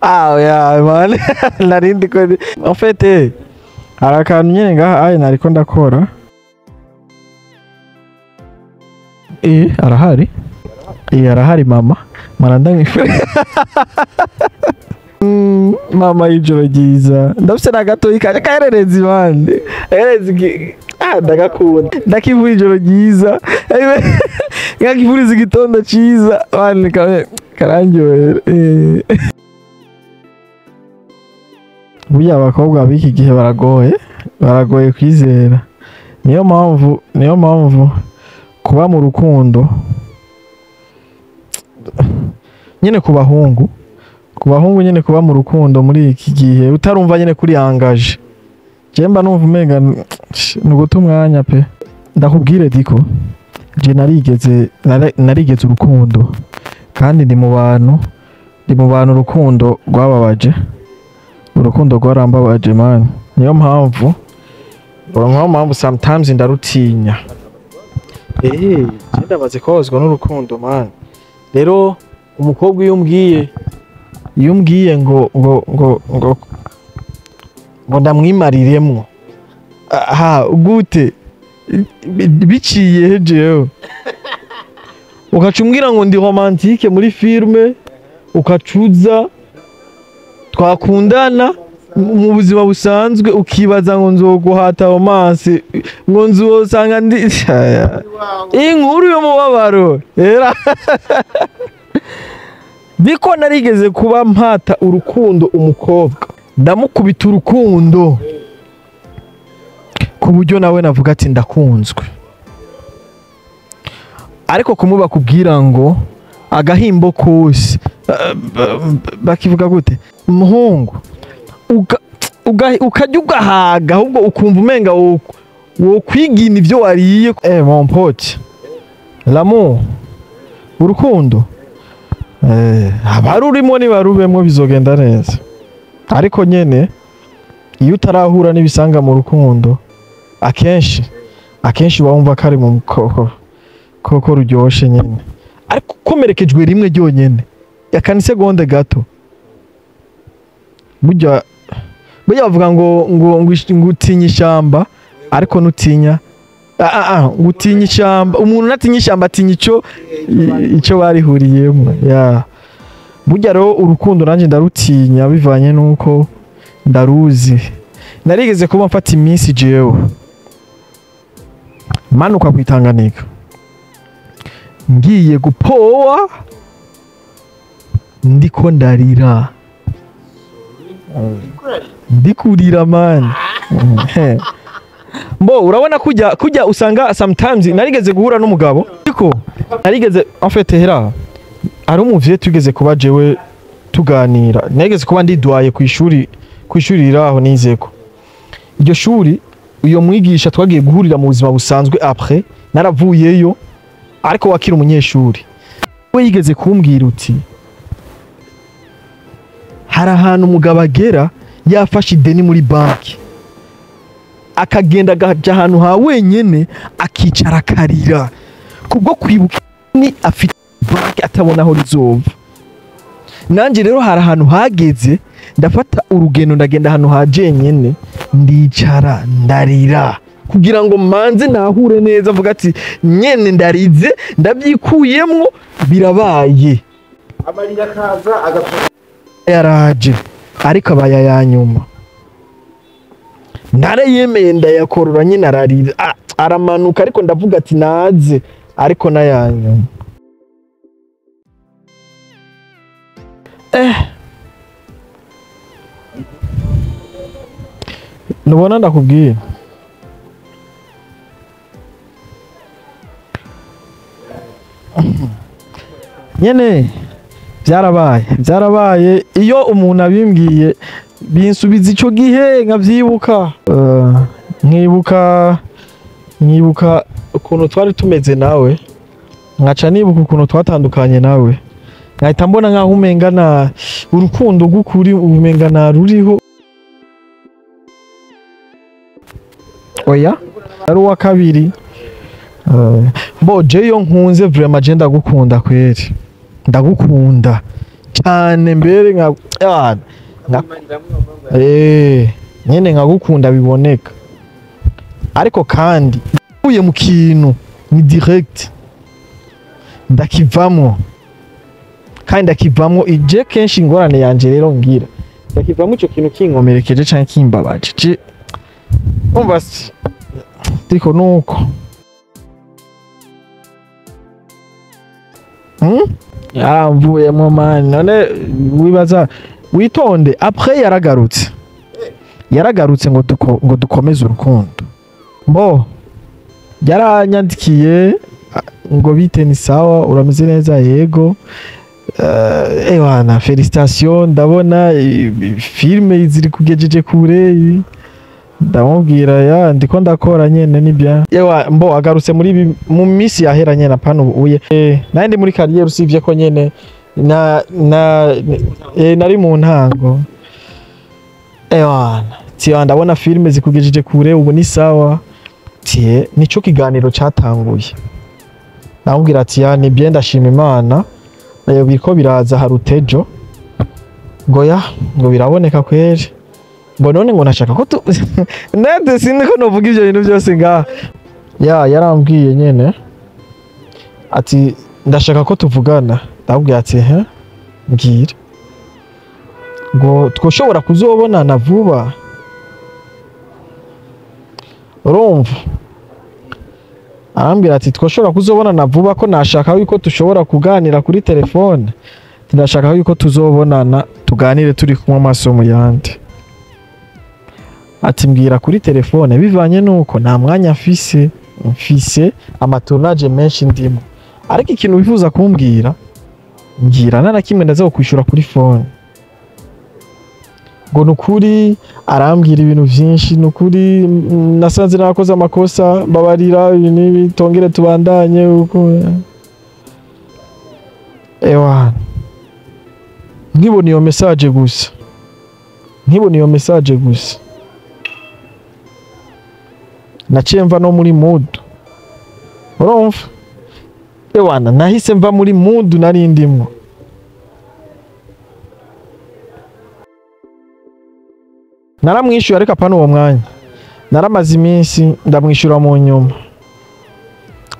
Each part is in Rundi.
Ah ya man narindi ko en fait hari akantu nyene ngaha aye nariko ndakora arahari arahari mama marandangifere mama y'ijoro ryiza ndafise na gatoyi kaje kaherereza ibande herezi ndagakunda ndakivura ijoro ryiza ngakivuriza igitondo ciza bane karangiwe burya abakobwa b'iki gihe baragoye kwizera niyo mpamvu kuba mu rukundo nyene ku bahungu nyene kuba mu rukundo muri iki gihe utarumva nyene kuri angaje jemba numva umenga nuguta umwanya pe ndakubwire diko je narigeze urukundo kandi ndi mu bantu urukundo rwababaje urukundo rwarambabaje man niyo mpamvu sometimes ndarutinya ndabaze kozwa n'urukundo man rero umukobwa iyo umbwiye ngo ndamwimariremwo gute biciye hejewe ukaca umbwira ngo ndi romantique muri filme ukacuza twakundana mu buzima busanzwe ukibaza ngo nzoguhata romance ngo nzosanga ndi inkuru yo mubabaro era diko narigeze kuba mpata urukundo umukobwa ndamukubita urukundo ku buryo nawe navuga ati ndakunzwe ariko kumuba kubwira ngo agahimbo kose bakivuga gute umuhungu ukajya ugahaga ahubwo ukumva umenga wo kwigina ivyo wariye mon pote l'amour urukundo abarurimo nibarubemwo bizogenda neza ariko nyene iyo utarahura n'ibisanga mu rukundo akenshi wumva kari mu koko ruryoshe nyene ariko komerekejwe rimwe ryonyene yakani segonde gato burya bavuga ngo utinya ishamba ariko nutinya gutinya ishamba umuntu natinya ishamba atinya ico barihuriyemo burya rero urukundo nanje ndarutinya bivanye nuko ndaruzi narigeze kuba mfata iminsi jewe manuka kwitanganika ngiye gupowa ndiko ndarira ndikurira man mbo urabona kujya usanga sometimes narigeze guhura n'umugabo ariko narigeze en fait hera ari umuvye tugeze kuba jewe tuganira narigeze kuba ndidwaye ku ishuri riraho nizeko iryo shuri uyo mwigisha twagiye guhurira mu buzima busanzwe après naravuyeyo ariko wakira umunyeshuri we yigeze kumbwira uti hari ahantu umugabo agera yafashe ideni muri banki akagenda agaja ahantu ha wenyene akicara akarira kubwo kwibuka ni afite banki atabona aho rizova nanje rero hari ahantu hageze ndafata urugendo ndagenda ahantu ha jenyene ndicara ndarira kugira ngo manze nahure neza avuga ati nyene ndarize ndabyikuyemwo birabaye amarira kaza agapfa yaraje ariko abaya yanyuma narayemeye ndayakorora nyine ararira aramanuka ariko ndavuga ati naze ariko nayanyuma nubona ndakubwiye nyene byarabaye iyo umuntu abimbwiye binsubiza ico gihe nkavyibuka nkibuka ukuntu twari tumeze nawe nkaca nibuka ukuntu twatandukanye nawe nkahita mbona nkaho umengana urukundo rw'ukuri umengana ruriho oya ari uwa kabiri bo jeyo nkunze vraiment je ndagukunda kweri ndagukunda cyane mbere nka nyene nkagukunda biboneka, ariko kandi uye mu kintu ni direct ndakivamwo, kandi ndakivamwo ije kenshi ingorane yanje rero ngira ndakivamwo ico kintu kinkomerekeje canke kimbabaje umva tiko nuko yaramvuyemo mani, none wibaza witonde après yaragarutse ngo dukomeze urukundo, mbo yaranyandikiye ngo bite ni sawa urameze neza yego, ewana felicitation ndabona filme ziri kugejeje kure, ndamubwira ya ndiko ndakora nyene nibya yewa mbo agarutse muri mu misi yahera nyene apano uye nandi muri carrière usivye ko nyene nari mu ntango ewana tiya ndabona filme zikugejeje kure ubu ni sawa tiye nico kiganiro catanguye, namubwira ati ya nibye ndashima Imana biriko biraza harutejo ngo biraboneka kweri, ngo none ngo nashaka ko nade siniko novuga ivyo bintu byose ngaha yarambwiye nyene ati ndashaka ko tuvugana, ndabwira ati mbwira ngo twoshobora kuzobonana vuba, urumva arambwira ati twoshobora kuzobonana vuba, ko nashaka yuko tushobora kuganira kuri telefone, ndashaka yuko tuzobonana tuganire turi kumwe amaso mu yandi, ati mbwira kuri telefone bivanye nuko nta mwanya mfise amatournage menshi ndimo, ariko ikintu wifuza kumbwira mbwira nana kimwe ndaza kwishura kuri phone, ngo nukuri arambwira ibintu vyinshi, nukuri nasanze nakoze amakosa babarira ibintu tongere tubandanye uko ewa nkibona iyo message gusa naciye mva no muri mood, urumva ewana nahise mva muri mood nari ndimo, naramwishyuye ariko apana uwo mwanya, naramaze iminsi ndamwishyura mu nyuma,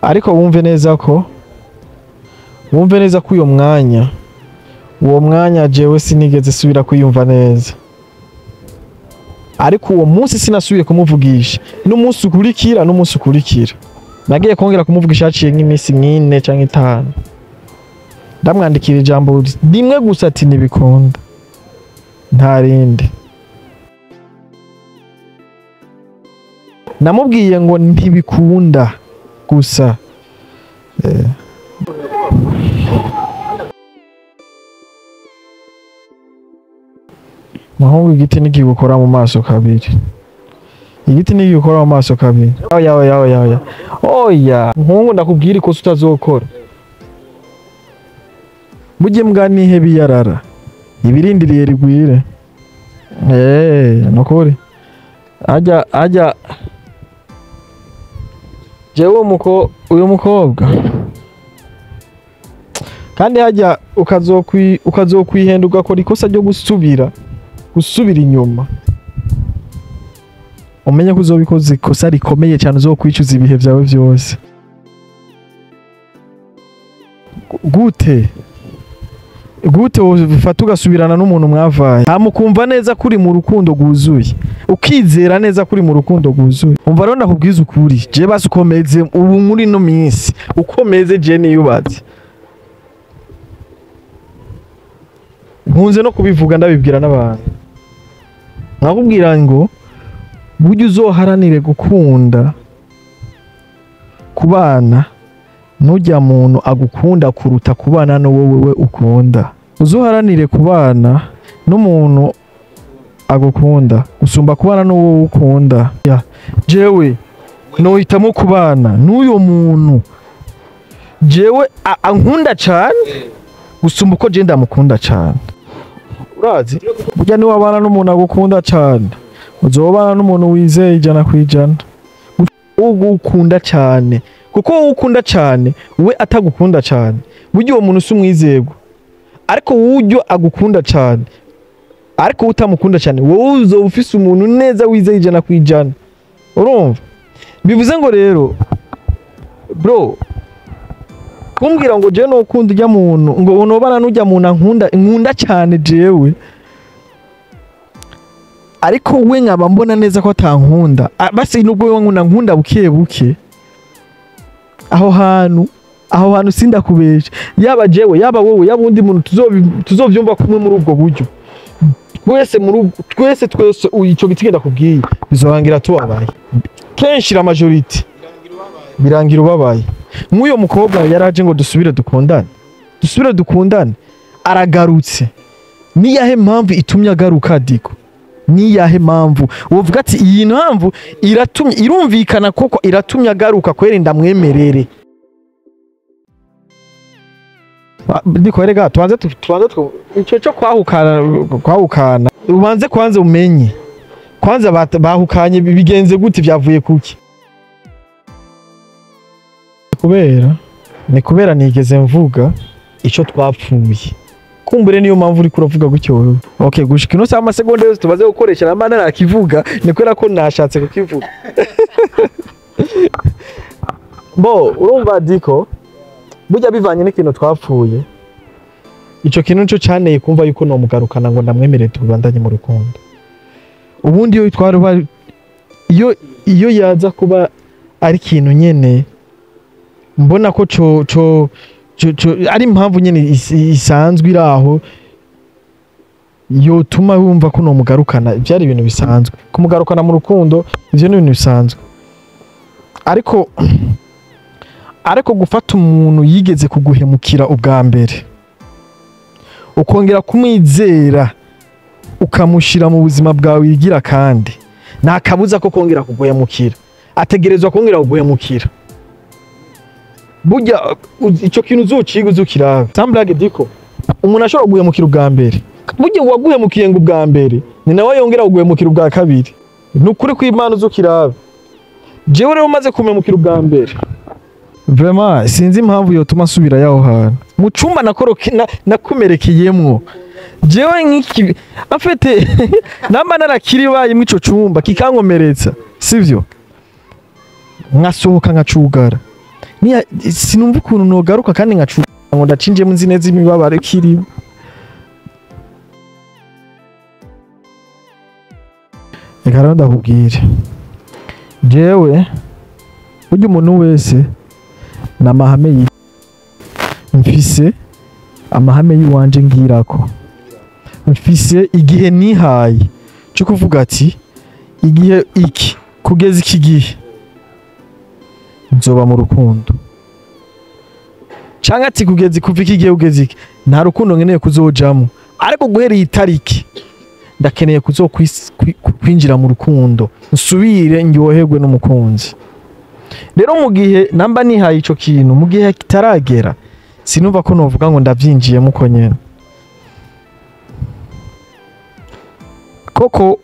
ariko wumve neza ko uwo mwanya jewe sinigeze subira kwiyumva neza, ariko uwo munsi sinasubiye kumuvugisha, n'umunsi ukurikira nagiye kongera kumuvugisha haciye nk'iminsi 4 canke 5, ndamwandikira ijambo rimwe gusa ati nibikunda nta rindi, namubwiye ngo ntibikunda gusa Mahungu igiti nigikora mu maso kabiri. Oya muhungu ndakubwira ikosa utazokora. Mujye mgani hebi yarara. Ibirindiriye rigwire. Nokuri. Ajya jewe uyu mukobwa. Kandi hajya ukazokwihenda ugakora ikosa ryo gusubira inyuma. Umenye ko uzobikoze ikosa rikomeye cyane uzokwicuza ibihe byawe byose. Gute ufata ugasubirana n'umuntu mwavaye. Amukumva neza kuri mu rukundo guzuye. Ukizera neza kuri mu rukundo guzuye. Umva rero ndakubwiza ukuri. Je basi ukomeze ubu muri no minsi. Ukomeze je niyubatse. Nkunze no kubivuga ndabibwira n'abantu. Nakubwira ngo buryo uzoharanire gukunda kubana nujya muntu agukunda kuruta kubana no wowe ukunda. Uzoharanire kubana n'umuntu agukunda usumba kubana no wowe ukunda. Jewe nohitamo kubana n'uyo muntu jewe ankunda cyane gusumba uko je ndamukunda cyane. Urazi burya ni wabana n'umuntu agukunda cyane uzobana n'umuntu wizeye 100%. Uwo ukunda cyane kuko uwo ukunda cyane we atagukunda cyane burya uwo muntu usumwizego ariko wuryo agukunda cyane, ariko utamukunda cyane wowe uzo ufise umuntu neza wizeye ijana kwijana. Urumva bivuze ngo rero bro kumbwira ngo je no kunda ujya muntu ngo unobana n'ujya muntu nkunda cyane jewe, ariko we nkaba mbona neza ko atankunda basi nubwo we nkunda buke buke, aho hantu sindakubesha, yaba jewe yaba wowe yaba undi muntu tuzovyumva kumwe muri ubwo buryo, twese ico gitigenda kubwiye bizorangira tubabaye kenshi, la majority birangira ubabaye. Nk'uyo mukobwa yaraje ngo dusubire dukundane aragarutse, niyahe mpamvu itumye agaruka Diko? Niyahe mpamvu uvuga ati iyi mpamvu irumvikana koko iratumye agaruka kwere ndamwemerere? Diko erega tubanze ico cyo kwahukana ubanze kwanze umenye kwanza bahukanye bigenze gute, byavuye kuki? Kubera nigeze mvuga ico twapfuye, kumbure niyo mpamvu uri kuravuga gutyo wewe. Okay, gushika ino saa amasegonda yose tubaze gukoresha namana nakivuga ni kwera ko nashatse kukivuga. Bo urumva Diko, burya bivanye n'ikintu twapfuye, ico kintu nico caneye kumva yuko no mugarukana ngo ndamwemerere tubandanye mu rukundo. Ubundi iyo yaza kuba ari kintu nyene mbona ko ari impamvu nyene isanzwe iraho yotuma wumva ko no mugarukana, byari ibintu bisanzwe kumugarukana mu rukundo, ivyo ni ibintu bisanzwe. Ariko gufata umuntu yigeze kuguhemukira ubwa mbere ukongera kumwizera ukamushira mu buzima bwawe yigira, kandi nta kabuza ko kongera kuguhemukira, ategerezwa kongera kuguhemukira. Burya ico kintu uzukirabe sambrage Diko, umuntu ashobora kuguhemukira ubwa mbere, burya waguhemukiye ngo ubwa mbere ni nawe yongera kuguhemukira ubwa kabiri. Nukuri ko Imana uzukirabe. Jewe rero maze kumemukira ubwa mbere, vraiment sinzi impamvu yotuma asubira yaho hantu mu cumba nakomerekeyemwo jewe nk'iki afete namba narakiri baye mu ico cumba kikankomeretsa, sivyo nkasohoka nkacugara, sinumva ukuntu nogaruka kandi nkacugara ngo ndacinje mu nzi neza imibabare kiri. Reka ndakubwire jewe burya umuntu wese n'amahame mfise, amahame yiwanje ngirako, mfise igihe nihaye cyo kuvuga ati igihe iki kugeza iki gihe nzoba mu rukundo, cyangwa ati kugeza kuva iki gihe ugeze iki nta rukundo nkeneye kuzojamo, ariko guhereye itariki ndakeneye kwinjira mu rukundo nsubire ndyoherwe n'umukunzi. Rero mu gihe namba nihaye ico kintu mu gihe kitaragera sinumva ko novuga ngo ndavyinjiyemo uko nyene. Koko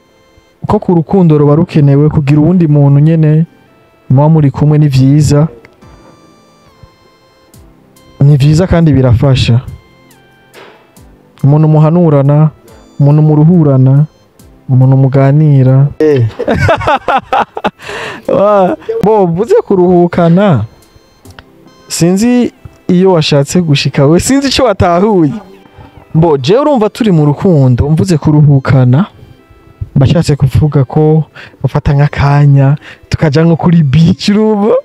urukundo ruba rukenewe kugira uwundi muntu nyene muba muri kumwe, ni vyiza kandi birafasha. Umuntu muhanurana, umuntu muruhurana, umuntu muganira. Bo buze kuruhukana, sinzi iyo washatse gushika we, sinzi ico watahuye. Bo je urumva turi mu rukundo, mvuze kuruhukana bashatse kuvuga ko bafata nk'akanya tukaja nko kuri beach rubo.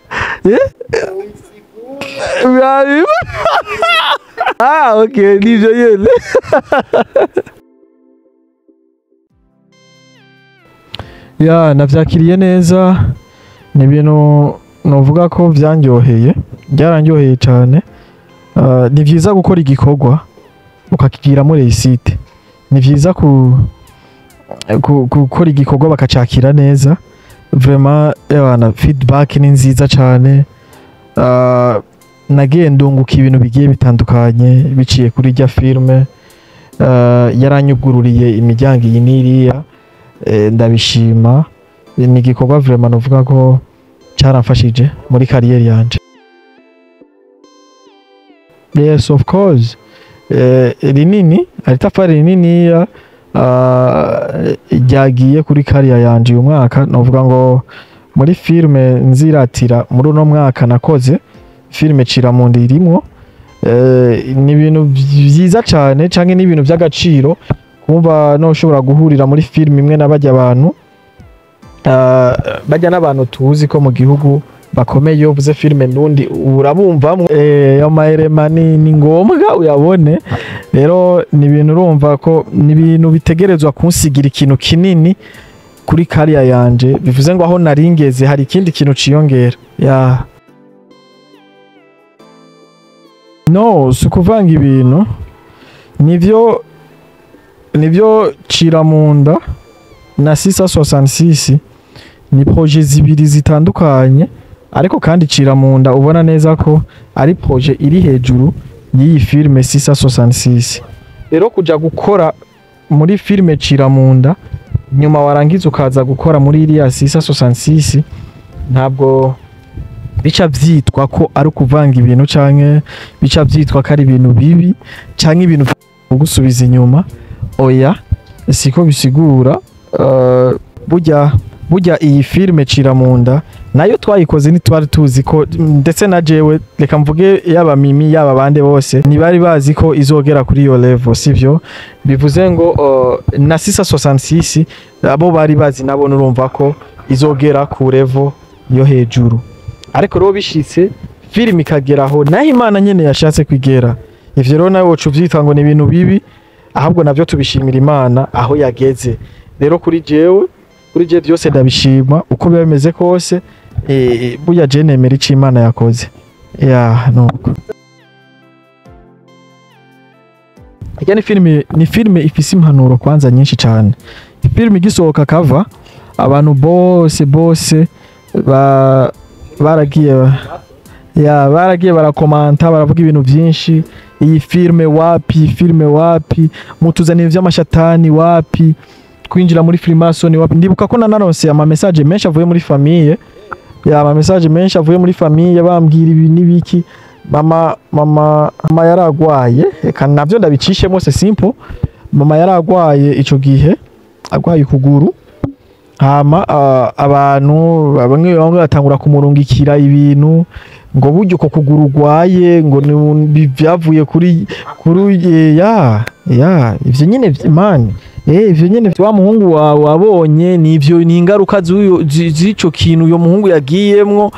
Okay, nivyo yene. Ya navyakiriye neza, ni ibintu novuga ko byarandyoheye cyane. Ni vyiza gukora igikorwa ukakigira muri réussite, ni vyiza gukora igikorwa bakacakira neza. Vraiment yana feedback ni nziza cyane. Nagiye ndunguka ibintu bigiye bitandukanye biciye kuri rya filme, yaranyugururiye imiryango iyi n'iriya, ndabishima. Ni igikorwa vraiment novuga ko cyaramfashije muri kariyeri yanje. Yes, of course rinini hari itafari rininiya ryagiye kuri kariya yanje uyu mwaka novuga ngo muri filme nziratira muri uno mwaka nakoze filme Ciramunda irimwo ni ibintu byiza cyane canke ni ibintu by'agaciro kumva no ushobora guhurira muri filme imwe nabajya abantu bajya n'abantu tuzi ko mu gihugu bakomeye iyo uvuze filme nundi urabumvamwo amaherema ni ngombwa uyabone rero ni ibintu urumva ko ni ibintu bitegerezwa kunsigira ikintu kinini kuri kariya yanje bivuze ngo aho naringeze hari ikindi kintu ciyongera no sukuvanga ibintu nivyo Ciramunda na 666 ni projet zibiri zitandukanye ariko kandi Ciramunda ubona neza ko ari projet iri hejuru y'iyi filme 666 rero kuja gukora muri filme Ciramunda nyuma warangiza ukaza gukora muri iriya 666 ntabwo bica vyitwa ko ari kuvanga ibintu canke bica vyitwa ko ari ibintu bibi canke ibintu gusubiza inyuma oya siko bisigura burya iyi filme Ciramunda nayo twayikoze ntitwari tuzi ko ndetse na jewe reka mvuge yaba Mimi yaba bande bose ntibari bazi ko izogera kuri iyo level sivyo bivuze ngo na 666 abo bari bazi nabo nurumva ko izogera ku level yo hejuru ariko rero bishitse filme ikageraho naho Imana nyene yashatse kwigera ivyo rero nawe wocu vyitwa ngo ni ibintu bibi ahubwo navyo tubishimira Imana aho yageze rero kuri je byose ndabishima uko biba bimeze kose burya je nemera ico Imana yakoze nuko ni filme ifise impanuro kwanza nyinshi cyane filme igisohoka kava abantu bose baragiye barakomanta baravuga ibintu byinshi iyi filme wapi mutuzanire vy'amashatani wapi kwinjira muri Freemason wapi ndibuka ko nanaronse ama message menshi avuye muri famille bambwira ibi nibiki mama yaragwaye eka navyo ndabicishemo se simple mama yaragwaye ico gihe agwaye ukuguru hama abantu bamwe batangura kumurungikira ibintu ngo buryo uko kuguru ugwaye ngo byavuye kuri ivyo nyene man ivyo nyene wa muhungu wabonye nivyo ni ingaruka z'ico kintu uyo muhungu yagiyemwo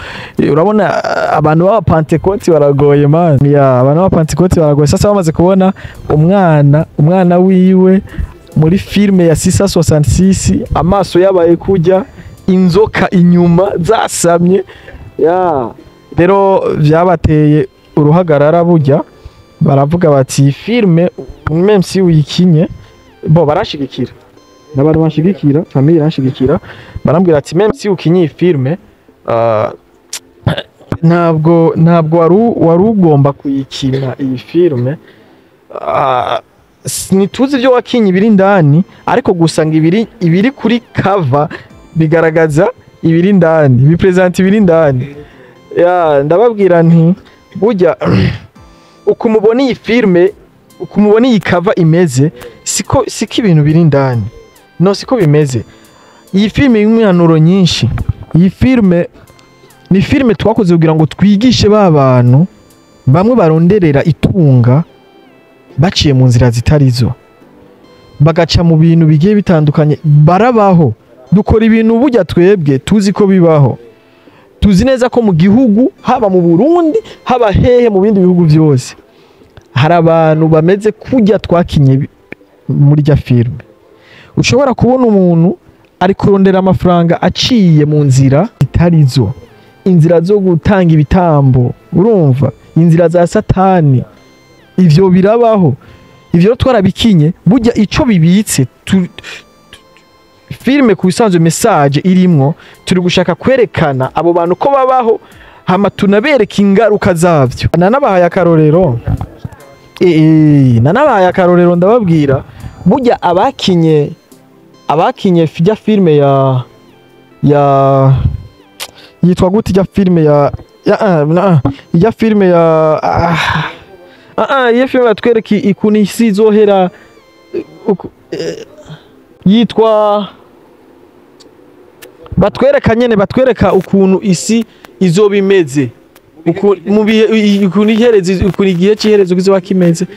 urabona abantu baba Pentecote baragoye man abantu baba Pentecote baragoye sasa bamaze kubona umwana wiwe muri filme ya 666 amaso yabaye kujya inzoka inyuma zasamye rero vyabateye uruhagarara burya baravuga bati filme même si uyikinye barashigikira n'abantu bashigikira famille irashigikira barambwira ati même si ukinye filme ntabwo wari ugomba kuyikina iyi filme nituzi ibyo wakinye ibiri ndani ariko gusanga ibiri kuri cover bigaragaza ibiri ndani bipresent ibiri ndani ndababwira nti burya ukumubona iyi filme ukumubona iyi cover imeze siko ibintu biri ndani no siko bimeze iyi filme y'imyanuro nyinshi iyi filme ni filme twakoze kugira ngo twigishe babantu bamwe baronderera itunga baciye mu nzira zitarizo bagaca mu bintu bigiye bitandukanye barabaho dukora ibintu burya twebwe tuzi ko bibaho tuzi neza ko mu gihugu haba mu Burundi haba hehe mu bindi bihugu byose hari abantu bameze kujya twakinye muri rya filme ushobora kubona umuntu ari kurondera amafaranga aciye mu nzira itarizo inzira zo gutanga ibitambo urumva inzira za satani ivyo birabaho ivyo twarabikinye burya ico bibitse filme ku bisanzwe message irimwo turi gushaka kwerekana abo bantu ko babaho hama tunabereka ingaruka zavyo nanabahaye akarorero ndababwira burya abakinye fijya filme ya yitwa gute ijya filme ya filme ya iyo filime batwereka ikuntu isi izohera yitwa batwereka ukuntu isi izoba imeze ukuntu igihe cy'iherezo kizoba kimeze.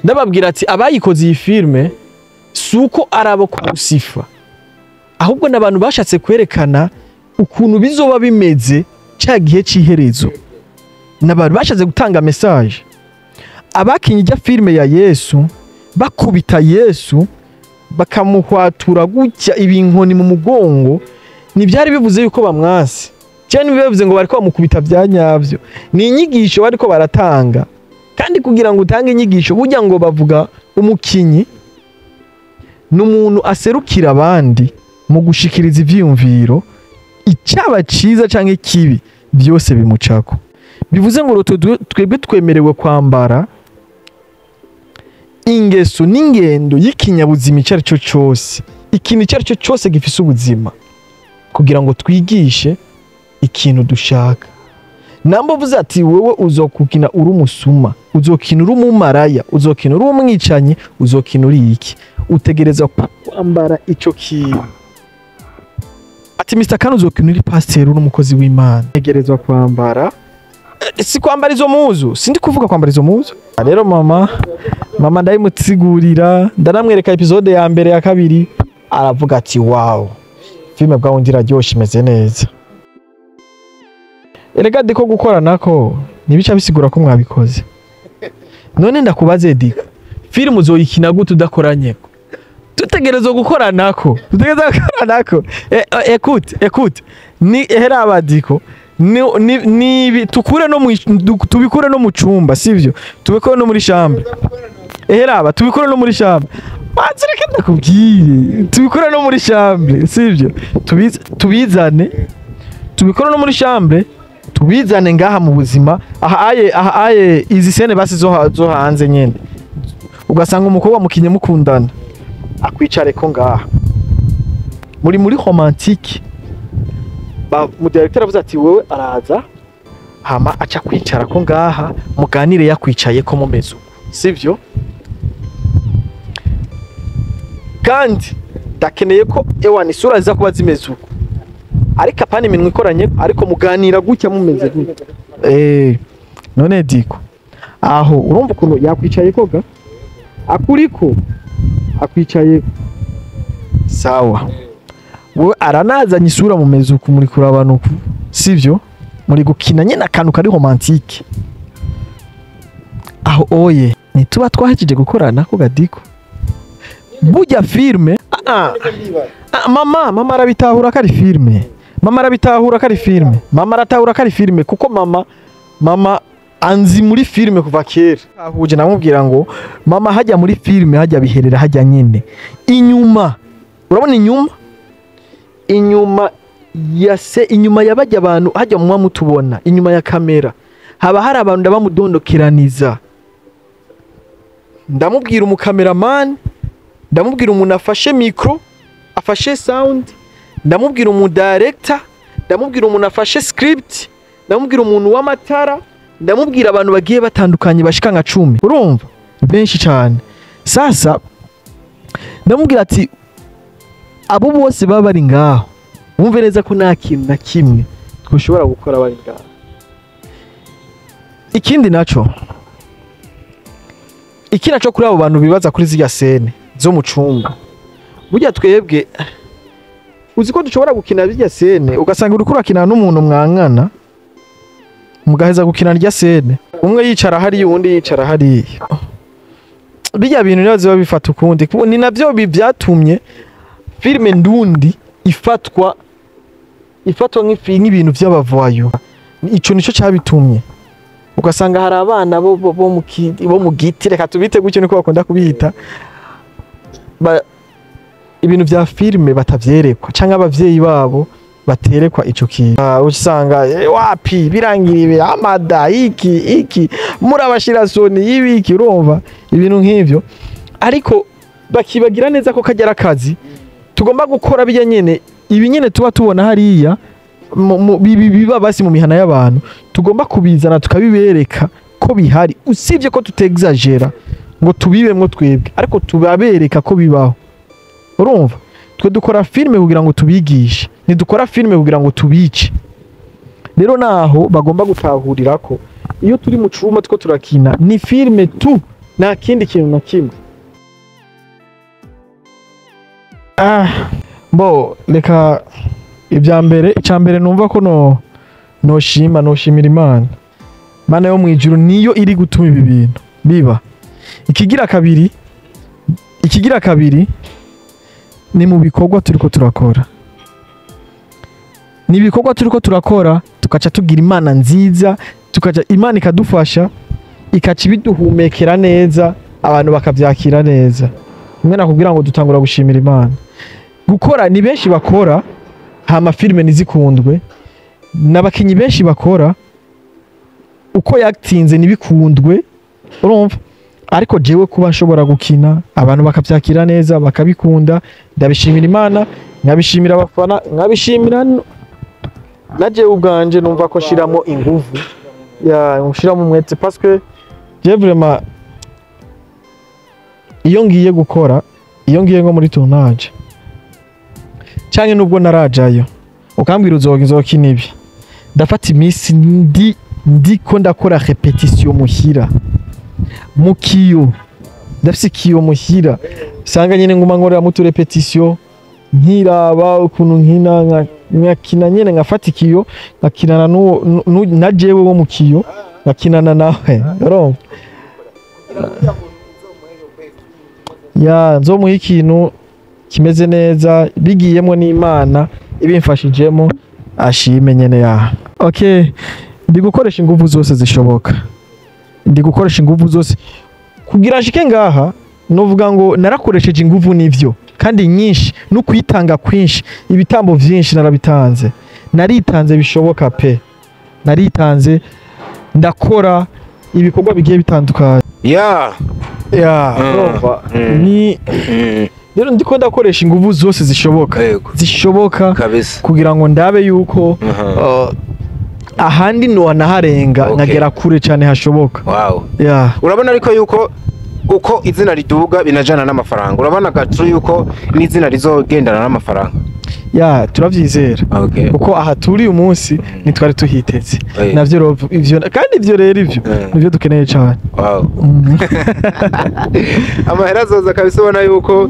Ndababwira ati abayikoze iyi filime suko arabo kusifa, ahubwo n'abantu bashatse kwerekana ukuntu bizoba bimeze cya gihe cy'iherezo. N'abantu bashatse gutanga message. Abakinye ijya filime ya Yesu bakubita Yesu bakamuhwatura gutya ibinkoni mu mugongo, ntibyari bivuze yuko bamwase cyane, bivuze ngo bariko bamukubita bya nyavyo. Ni inyigisho bariko baratanga, kandi kugira ngo utange inyigisho burya ngo bavuga umukinyi n'umuntu aserukira abandi mu gushikiriza ivyiyumviro, icyaba ciza canke kibi byose bimucako. Bivuze ngo twebwe twemerewe kwambara ingeso n'ingendo y'ikinyabuzima icyo ari cyo cyose, ikintu icyo ari cyo cyose gifise ubuzima, kugira ngo twigishe ikintu dushaka. Namba uvuze ati wewe uzokukina uri umusuma, uzokina uri umumaraya, uzokina uri umwicanyi, uzokina uri iki, utegereza kwambara ico kintu. Ati Mr. Kane uzokina uri pasteur uri umukozi w'Imana, utegereza kwambara si kwambara izo muzu, sindi kuvuga kwambara izo muzu. Rero mama ndayimutsigurira, ndaramwereka episode ya mbere ya kabiri, aravuga ati wow, filime bwa wundi iraryoshe imeze neza. Erega diko gukora nako nibica bisigura ko mwabikoze. None ndakubaze Diko, filime uzoyikina gute udakoranyeko? Tutegerezwa gukora nako, écoute ni hera abadiko ni tukure no tubikure no mu cyumba, sivyo? Tubikore no muri chambre. Heraba tubikore no muri chambre. Bazireke ndakubwire, tubikore no muri chambre, sivyo? Tubizane tubikore no muri chambre, tubizane ngaha mu buzima. Aha aye izi sene basi zo hanze nyene, ugasanga umukobwa mukinye mukundana akwicare ko ngaha muri romantique. Mu directeur avuze ati wewe araza hama aca kwicara ko ngaha muganire yakwicaye ko mumeze, sivyo? Kandi dakeneye ko ewa ni sura za kuba zimeze uko, ariko apana iminwe ikoranye, ariko muganira gutya mumeze gutya. None Diko aho urumva ukuntu yakwicaye koga akuriko akwicaye sawa, wewe aranazanye isura mumeze uko, muri kurabana uko, sivyo? Muri gukina nyene akantu kari romantique aho. Oye nituba twahejije gukorana ko Gadiko burya filme mama arabitahura kari filme, mama arabitahura kari filme, mama aratahura kari filme, kuko mama anzi muri filme kuva kera. Ahuje namubwira ngo mama hajya muri filme hajya biherera hajya nyene inyuma, urabona inyuma yabajya abantu hajya mu mutubona inyuma ya kamera haba hari abantu ndabamudondokeraniza. Ndamubwira umukameraman, ndamubwira umuntu afashe micro, afashe sound, ndamubwira umu director, ndamubwira umuntu afashe script, ndamubwira umuntu w'amatara, ndamubwira abantu bagiye batandukanye bashika nka 10, urumva benshi cyane. Sasa ndamubwira ati abo bose baba bari ngaho, wumve neza ko nta kintu na kimwe twushobora gukora bari ngaho. Ikindi naco kuri abo bantu bibaza kuri zirya sene zo mu cumba, burya twebwe uzi ko dushobora gukina zirya sene ugasanga uri kurakina n'umuntu mwankana, mugaheza gukina rya sene, umwe yicara hari uwundi yicara hari. Bijya bintu nazo biba bifata ukundi, ni navyo bivyatumye filme ndundi ifatwa nk'ibintu by'abavayo. Ico nico cyabitumye ugasanga hari abana bo mu giti, reka tubite gutyo niko bakunda kubita, ibintu vya filme batavyerekwa canke abavyeyi babo baterekwa ico kintu. Usanga wapi birangiriye amada iki murabashira soni y'ibiki, urumva ibintu nk'ivyo, ariko bakibagira neza ko kagera akazi tugomba gukora bijya nyene. Ibi nyene tuba tubona hariya biba basi mu mihana y'abantu, tugomba kubizana tukabibereka ko bihari usibye ko tutexagera ngo tubibemwo twebwe ariko tubabereka ko bibaho urumva twe dukora filme kugira ngo tubigishe ntidukora filme kugira ngo tubice rero naho bagomba gutahurira ko iyo turi mu cuma two turakina ni filme tu nta kindi kintu na kimwe bo reka icyambere numva ko noshimira Imana yo mu ijuru niyo iri gutuma ibi bintu biba ikigira kabiri ni mu bikorwa turiko turakora ni ibikorwa turiko turakora tukaca tugira Imana nziza tukaca Imana ikadufasha ikaca ibiduhumekera neza abantu bakavyakira neza mwe nakubwira ngo dutangura gushimira Imana gukora ni benshi bakora hama filme nizikundwe n'abakinyi benshi bakora uko yaktinze nibikundwe urumva ariko jewe kuba nshobora gukina abantu bakavyakira neza bakabikunda ndabishimira Imana nkabishimira abafana nkabishimira naje ubwanje numva ko shiramo inguvu nshiramo umwete parce que je vraiment iyo ngiye gukora iyo ngiye ngo muri tournage canke nubwo narajayo ukambwira uzokina ibi ndafata imisi ndiko ndakora repetition muhira mukiyo ndafise kiyo muhira sanga nyene nguma nkorera mu repetition nkiraba ukuntu nkina nyene ngafata ikiyo ngakinana na jewe wo mukiyo ngakinana nawe urumva nzomuha ikintu kimeze neza bigiyemo n'Imana ibimfashijemo ashime nyene okay ndi gukoresha ingufu zose zishoboka kugira nshike ngaha novuga ngo narakoresheje ingufu nivyo kandi nyinshi no kwitanga kwinshi ibitambo vyinshi narabitanze naritanze bishoboka pe naritanze ndakora ibikorwa bigiye bitandukanye ni rero ndiko ndakoresha ingufu zose zishoboka kabisa kugira ngo ndabe yuko ahandi no naharenga nkagera kure cyane hashoboka urabona ariko yuko uko izina riduga binajana n'amafaranga urabona gatru yuko n'izina rizogendana n'amafaranga turavyizera uko aha turi umunsi nitwari tuhiteze navyo ivyo kandi ivyo rero nivyo dukeneye cyane amahera zoza kabisa ubona yuko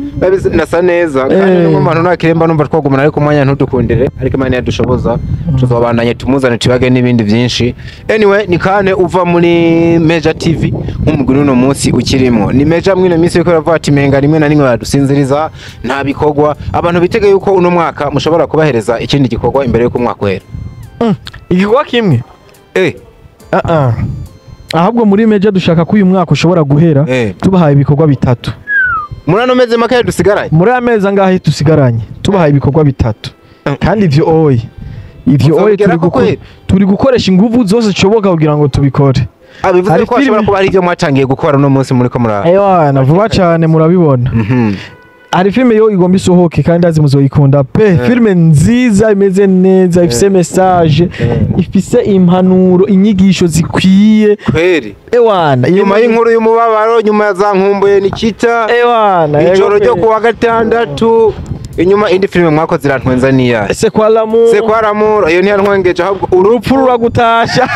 nasa neza kandi n'umuntu nakiremba numva twagumana ariko umwanya ntudukundire ariko Imana yadushoboza tuzobandanye tumuzane tibage n'ibindi byinshi anyway ni kane uva muri Major TV nk'umuguru uno munsi ukirimo ni Major mwino minsi yuko ravuga ati menga rimwe na rimwe badusinziriza nta bikorwa abantu bitege yuko uno mwaka mushobora kubahereza ikindi gikorwa imbere yuko umwaka uhera igikorwa kimwe ahubwo muri Major dushaka ko uyu mwaka ushobora guhera tubahaye ibikorwa bitatu muri ano meze make dusigaranye muri amezi angahe dusigaranye tubahaye ibikorwa bitatu kandi ivyo turi gukoresha ingufu zose zishoboka kugira ngo tubikore bivuze ko ashobora kuba ari ibyo mwatangiye gukora no munsi muri ko muraba navuba cyane murabibona hari filme yo igomba isohoke kandi azi muzoyikunda pe filme nziza imeze neza ifise message ifise impanuro inyigisho zikwiye kweri nyuma y'inkuru y'umubabaro nyuma ya za nkumbuye nikita ijoro ryo kuwa gatandatu inyuma indi filme mwakoze irantwenza niya C'est quoi l'amour iyo ntiyantwengeje ahubwo urupfu ruragutasha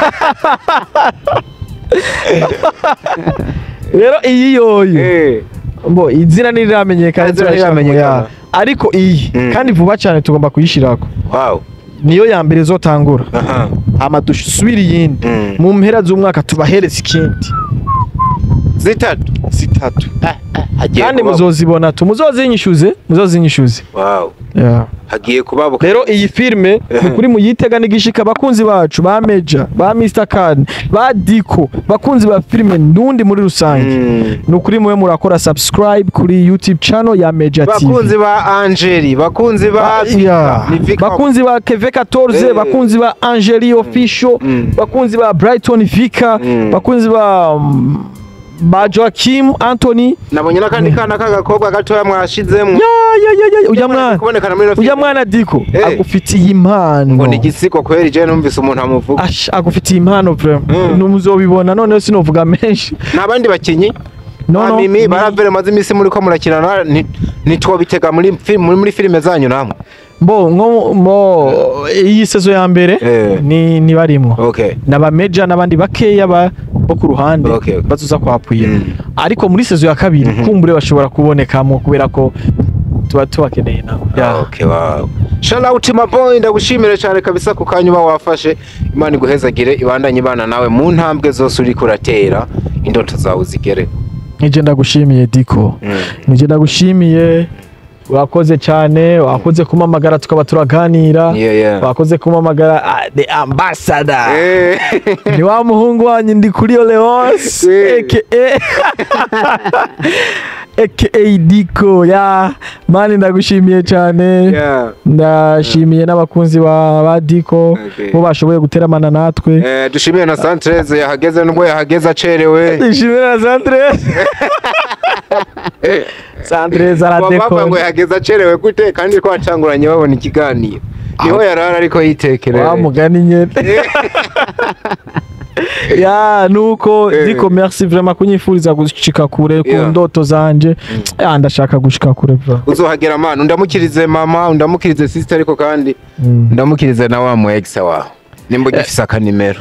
rero iyi yoyo mbo izina niramenyekana ariko iyi kandi vuba cyane tugomba kuyishirako niyo ya mbere zotangura ama dusubira yindi mu mpera z'umwaka tubahereza ikindi zitatu kandi muzozibona muzozinyishuze hagiye kubabuka rero iyi filme kuri muyitega n'igishika bakunzi bacu ba Major ba Mr Khan ba Diko bakunzi ba filme ndundi muri rusange nukuri muwe murakora subscribe kuri YouTube channel ya Major TV bakunzi ba Angeli bakunzi ba bakunzi ba KV14 bakunzi ba Angeli official bakunzi ba Brighton Vika bakunzi ba ba Joachim Anthony nabonye nakandi kana k'agakobwa gatoya mwashizemo ujya mwana Diko agufitiye impano ngo ni gisiko kweri je numvise umuntu amuvuga agufitiye impano vraiment numuzobibona none sinovuga menshi nabandi bakinyi no mimi baravere maze imisi muri ko murakirana nitwo bitega muri filime zanyu namwe mo iyi sezo ya mbere ni barimwo naba major nabandi bakeya bo ku ruhande bazuza kwapuye ariko muri sezo ya kabiri kumbure bashobora kubonekamo kubera ko tuba tubakeneye nawe wow shout out my boy ndagushimire cyane kabisa ku kanyuma wafashe Imana iguhezagire ibandanye bana nawe mu ntambwe zose uri kuratera indoto zawe zigere nije ndagushimiye Diko nije ndagushimiye wakoze cyane wakoze kumamagara tukaba turaganira wakoze kumamagara the ambassador ni wa muhungu wanyu ndi kuri Leos aka Diko mani ndagushimiye cyane ndashimiye n'abakunzi ba Diko bo bashoboye guteramana natwe dushimiye na Santreze yahageze nubwo yahageze acerewe dushimiye na Santreze aradeko ngo yahageze acerewe gute kandi ko acanguranye babona ikiganiro niho yarara ariko yitekerera wa mugani nyene nuko Diko merci vraiment kunyifuriza gushika kure ku ndoto zanje ndashaka gushika kure uzohagera mana undamukirize mama undamukirize sister ariko kandi ndamukirize na wa mu ex wawe nimba gifisa akanimero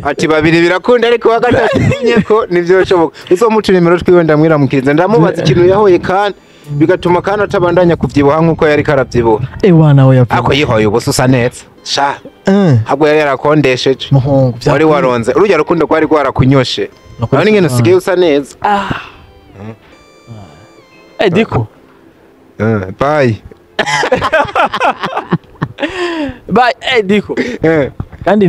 ati babiri birakunda ariko wagatatu nyeko nivyo shoboka uzomuca nimero twiwe ndamwiramukirize ndamubaza ikintu yahoye kandi bigatuma kana atabandanya kuvyibuha nkuko yari karavyibuha wana we yapfa ako yihoye ubususa neza sha habwo yari yarakondesheje muhungu wari waronze urujya rukundo kwari gwarakunyoshe none ngene usigaye usa neza Diko bye bye Diko kandi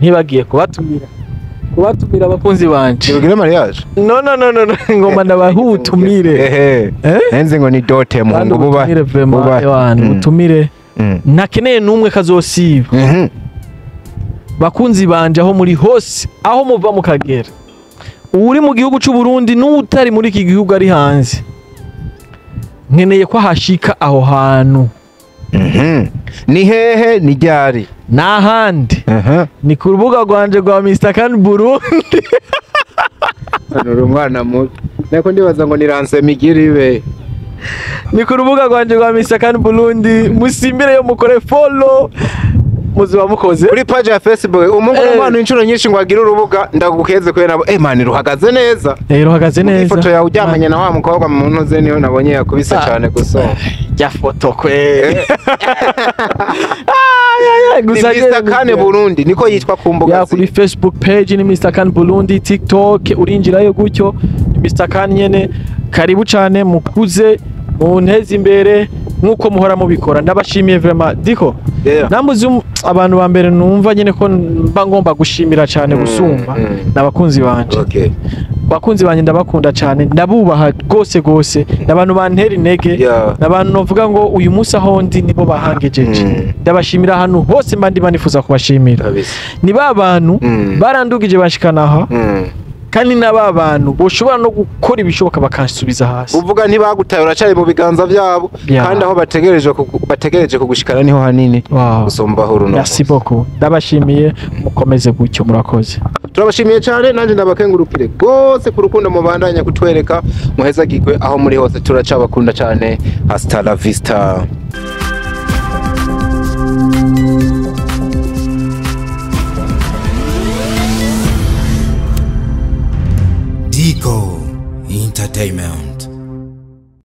nibagiye kubatumira abakunzi banje ubwire mariage no ngomba ndabahutumire nenze ngo ni dote mu ngo buba utumire nakeneye numwe kazosiba bakunzi banje aho muri hose aho muva mu Kagera uri mu gihugu cy'u Burundi n'utari muri iki gihugu ari hanze nkeneye ko hashika aho hantu ni hehe ni ryari n'ahandi ni ku rubuga rwanje rwa Mr Kan Burundi uri umwana muto nako ndibaza ngo niranse migiribe ni ku rubuga rwanje rwa Mr Kan Burundi musimbire yo mukore follow muziba mukoze kuri page ya Facebook umuntu n'abantu inshuro nyinshi ngo agira urubuga ndagukeze kwe nabo man ruhagaze neza ruhagaze neza ifoto yawe ujyamanye na wa mukobwa mu ntuze niyo nabonye yakubise cyane gusa ya foto kwe gusa Mr Kan Burundi niko yitwa ku mbuga ya kuri Facebook page ni Mr Kan Burundi TikTok urinjirayo gutyo Mr Kan nyene karibu cyane mukuze munteze imbere nkuko muhora mubikora ndabashimiye vraiment Diko namuzi abantu ba mbere numva nyene ko mba ngomba gushimira cyane gusumba nabakunzi banje bakunzi banje ndabakunda cyane ndabubaha gose nabantu bantera intege nabantu novuga ngo uyu munsi aho ndi nibo bahangejeje ndabashimira hano hose mba ndi banifuza kubashimira ni babantu barandugije bashikanaha kandi n'aba bantu boshobora no gukora ibishoboka bakansubiza hasi uvuga ntibagutaye uracari mu biganza byabo kandi aho bategereje kugushikana niho hanini usomba huru no merci beaucoup ndabashimiye mukomeze gutyo murakoze turabashimiye cyane nanje ndabakengurukire gose ku rukundo mubandanya kutwereka muheza gigwe aho muri hose turacabakunda cyane hasta la vista Diko Entertainment.